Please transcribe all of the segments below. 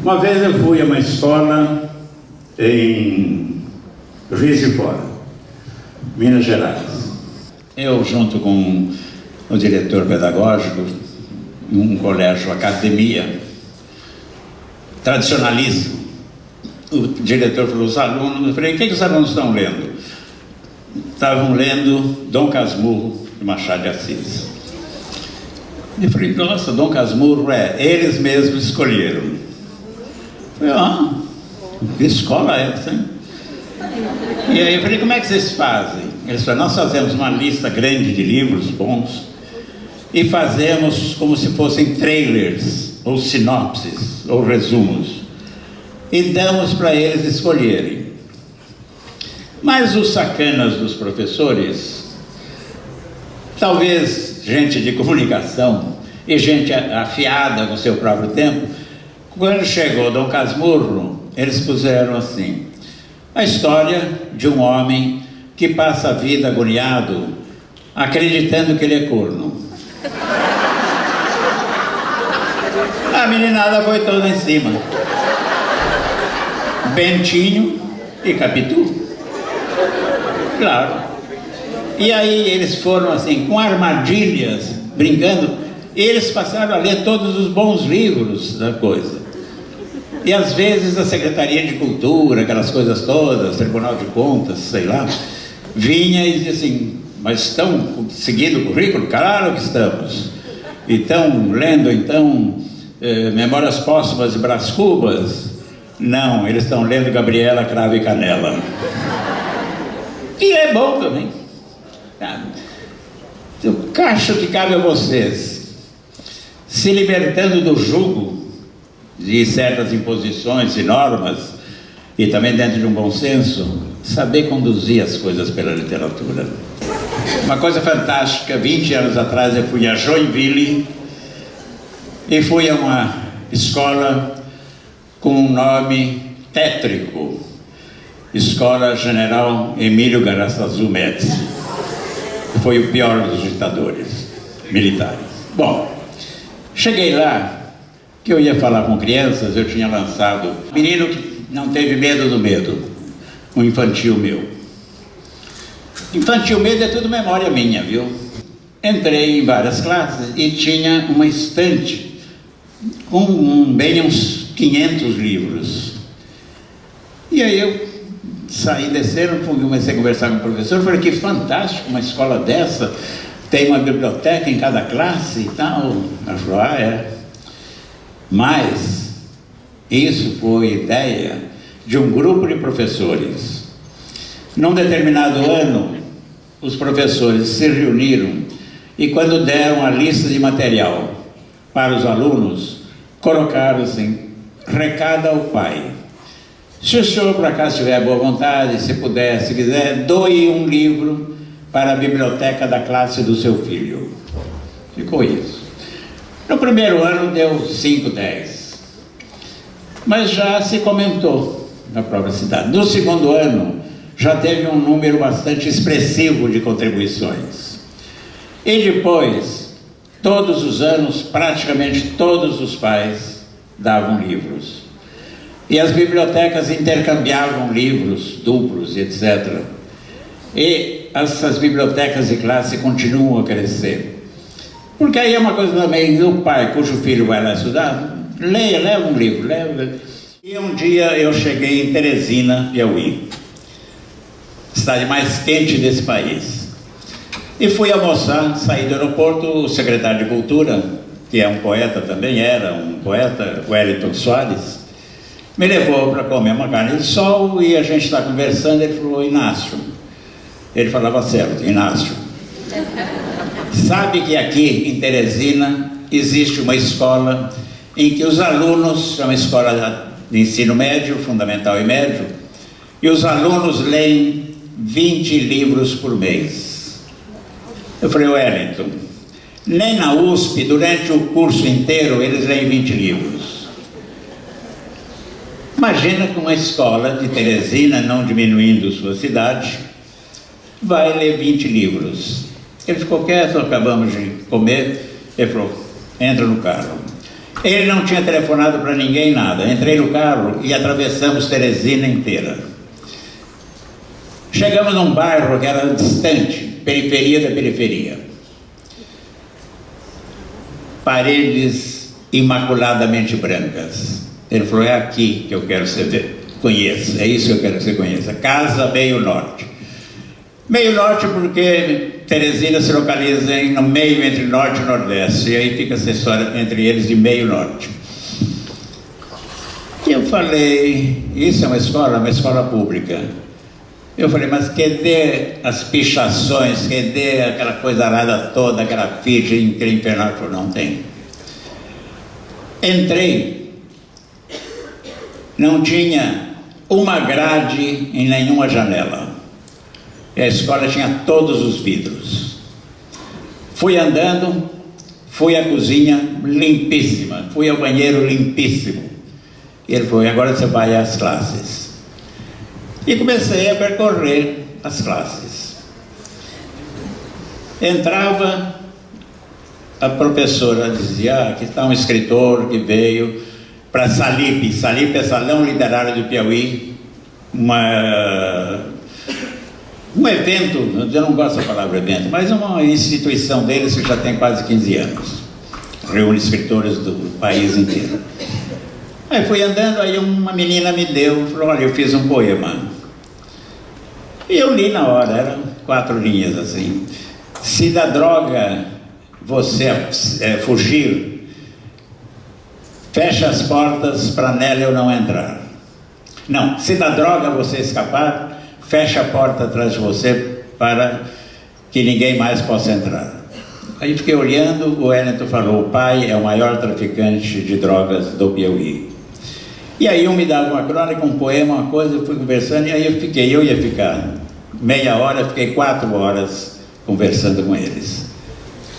Uma vez eu fui a uma escola em Juiz de Fora, Minas Gerais. Eu, junto com o diretor pedagógico, um colégio, academia, tradicionalíssimo, o diretor falou, os alunos, eu falei, o que os alunos estão lendo? Estavam lendo Dom Casmurro, de Machado de Assis. Eu falei, nossa, Dom Casmurro, eles mesmos escolheram. Eu falei, que escola é essa, hein? E aí eu falei, como é que vocês fazem? Eles falaram, nós fazemos uma lista grande de livros bons e fazemos como se fossem trailers, ou sinopses, ou resumos, e damos para eles escolherem. Mas os sacanas dos professores, talvez gente de comunicação e gente afiada com seu próprio tempo, quando chegou Dom Casmurro, eles puseram assim, a história de um homem que passa a vida agoniado, acreditando que ele é corno. A meninada foi toda em cima. Bentinho e Capitu. Claro. E aí eles foram assim, com armadilhas, brincando, e eles passaram a ler todos os bons livros da coisa. E às vezes a Secretaria de Cultura, aquelas coisas todas, Tribunal de Contas, sei lá, vinha e dizia assim, mas estão seguindo o currículo? Claro que estamos. E estão lendo, então, Memórias Póstumas de Brás Cubas? Não, eles estão lendo Gabriela Cravo e Canela. E é bom também. Eu acho que cabe a vocês, se libertando do jugo de certas imposições e normas, e também dentro de um bom senso, saber conduzir as coisas pela literatura. Uma coisa fantástica, 20 anos atrás eu fui a Joinville e fui a uma escola com um nome tétrico, Escola General Emílio Garrastazu Médici, que foi o pior dos ditadores militares. Bom, cheguei lá, que eu ia falar com crianças, eu tinha lançado Menino que não teve medo do medo, um infantil meu. Infantil medo é tudo memória minha, viu? Entrei em várias classes e tinha uma estante com bem uns 500 livros. E aí eu saí descendo, comecei a conversar com o professor, falei, que fantástico, uma escola dessa, tem uma biblioteca em cada classe e tal. Ela falou, é. Mas isso foi ideia de um grupo de professores. Num determinado ano, os professores se reuniram e quando deram a lista de material para os alunos, colocaram assim, recado ao pai. Se o senhor por acaso tiver boa vontade, se puder, se quiser, doe um livro para a biblioteca da classe do seu filho. Ficou isso. No primeiro ano deu 5, 10. Mas já se comentou na própria cidade. No segundo ano, já teve um número bastante expressivo de contribuições. E depois, todos os anos, praticamente todos os pais davam livros. E as bibliotecas intercambiavam livros duplos, etc. E essas bibliotecas de classe continuam a crescer. Porque aí é uma coisa também, o pai cujo filho vai lá estudar, leva um livro, leva. E um dia eu cheguei em Teresina, Piauí, cidade mais quente desse país. E fui almoçar, saí do aeroporto, o secretário de Cultura, que é um poeta também, era um poeta, Wellington Soares, me levou para comer uma carne de sol e a gente está conversando, ele falou, Inácio, ele falava certo, Inácio, sabe que aqui em Teresina existe uma escola em que os alunos, é uma escola de ensino médio, fundamental e médio, e os alunos leem 20 livros por mês. Eu falei, Wellington, nem na USP, durante o curso inteiro, eles leem 20 livros. Imagina que uma escola de Teresina, não diminuindo sua cidade, vai ler 20 livros. Ele ficou quieto, acabamos de comer, ele falou, entra no carro. Ele não tinha telefonado para ninguém, nada. Entrei no carro e atravessamos Teresina inteira. Chegamos num bairro que era distante, periferia da periferia. Paredes imaculadamente brancas. Ele falou: é aqui que eu quero que você conheça, é isso que eu quero que você conheça. Casa Meio Norte. Meio Norte porque Teresina se localiza no meio entre Norte e Nordeste, e aí fica essa história entre eles de Meio Norte. E eu falei: isso é uma escola pública. Eu falei: mas cadê as pichações, cadê aquela coisa arada toda, aquela ficha infernal? Ele falou: não tem. Entrei, não tinha uma grade em nenhuma janela. E a escola tinha todos os vidros. Fui andando, fui à cozinha limpíssima, fui ao banheiro limpíssimo. E ele falou: e agora você vai às classes. E comecei a percorrer as classes. Entrava, a professora dizia: aqui está um escritor que veio para Salip. Salip é Salão Literário do Piauí, um evento, eu não gosto da palavra evento, mas uma instituição deles que já tem quase 15 anos. Reúne escritores do país inteiro. Aí fui andando, aí uma menina me deu, falou: olha, eu fiz um poema. E eu li na hora, eram 4 linhas assim. Se da droga você fugir, feche as portas para nela eu não entrar. Não, se da droga você escapar, feche a porta atrás de você para que ninguém mais possa entrar. Aí fiquei olhando, o Wellington falou: o pai é o maior traficante de drogas do Piauí. E aí um me dava uma crônica, um poema, uma coisa, eu fui conversando, e aí eu ia ficar meia hora, fiquei 4 horas conversando com eles.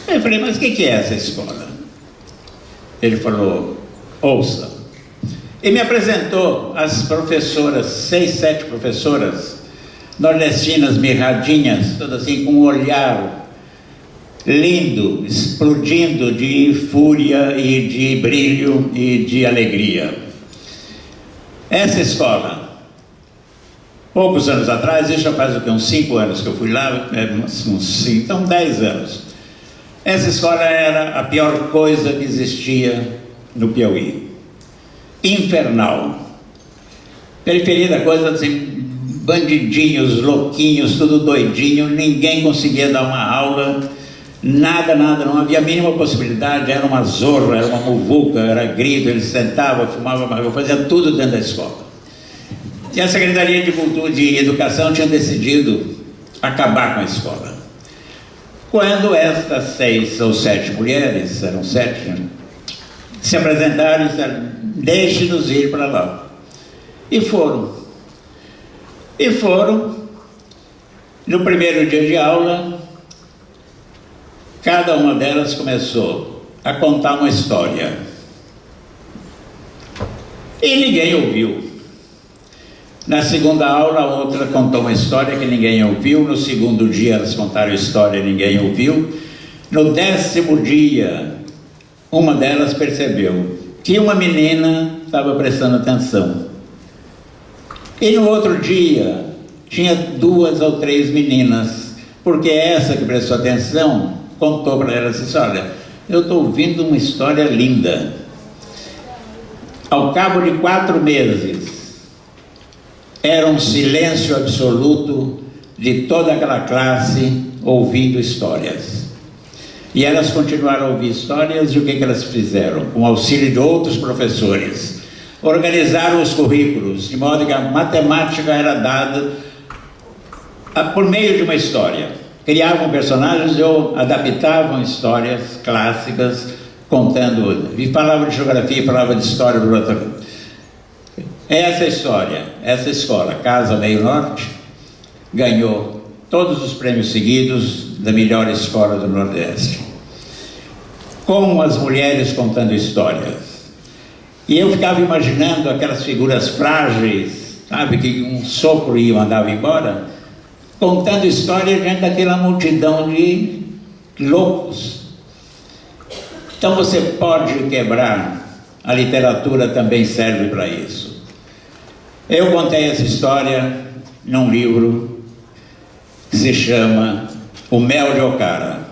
Aí eu falei: mas o que é essa escola? Ele falou: ouça. E me apresentou as professoras, 6, 7 professoras, nordestinas, mirradinhas, todas assim, com um olhar lindo, explodindo de fúria e de brilho e de alegria. Essa escola, poucos anos atrás, isso já faz o que, uns 5 anos que eu fui lá, então 10 anos. Essa escola era a pior coisa que existia no Piauí. Infernal. Periferia da coisa assim, bandidinhos, louquinhos, tudo doidinho, ninguém conseguia dar uma aula, nada, não havia a mínima possibilidade, era uma zorra, era uma muvuca, era grito, eles sentavam, fumavam, fazia tudo dentro da escola. E a Secretaria de Cultura, de Educação tinha decidido acabar com a escola. Quando estas 6 ou 7 mulheres, eram 7, se apresentaram e disseram: deixe-nos ir para lá. E foram. No primeiro dia de aula, cada uma delas começou a contar uma história. E ninguém ouviu. Na segunda aula, a outra contou uma história que ninguém ouviu. No segundo dia, elas contaram a história e ninguém ouviu. No 10º dia, uma delas percebeu que uma menina estava prestando atenção. E no outro dia, tinha 2 ou 3 meninas, porque essa que prestou atenção contou para ela assim: olha, eu estou ouvindo uma história linda. Ao cabo de 4 meses, era um silêncio absoluto de toda aquela classe ouvindo histórias. E elas continuaram a ouvir histórias, e o que elas fizeram? Com o auxílio de outros professores, organizaram os currículos, de modo que a matemática era dada por meio de uma história. Criavam personagens ou adaptavam histórias clássicas, contando, e falavam de geografia, falavam de história do outro. Essa história, essa escola, Casa Meio Norte, ganhou todos os prêmios seguidos da melhor escola do Nordeste, com as mulheres contando histórias. E eu ficava imaginando aquelas figuras frágeis, sabe, que um sopro e mandava embora, contando histórias diante daquela multidão de loucos. Então você pode quebrar A literatura também serve para isso. Eu contei essa história num livro que se chama O Mel de Ocara.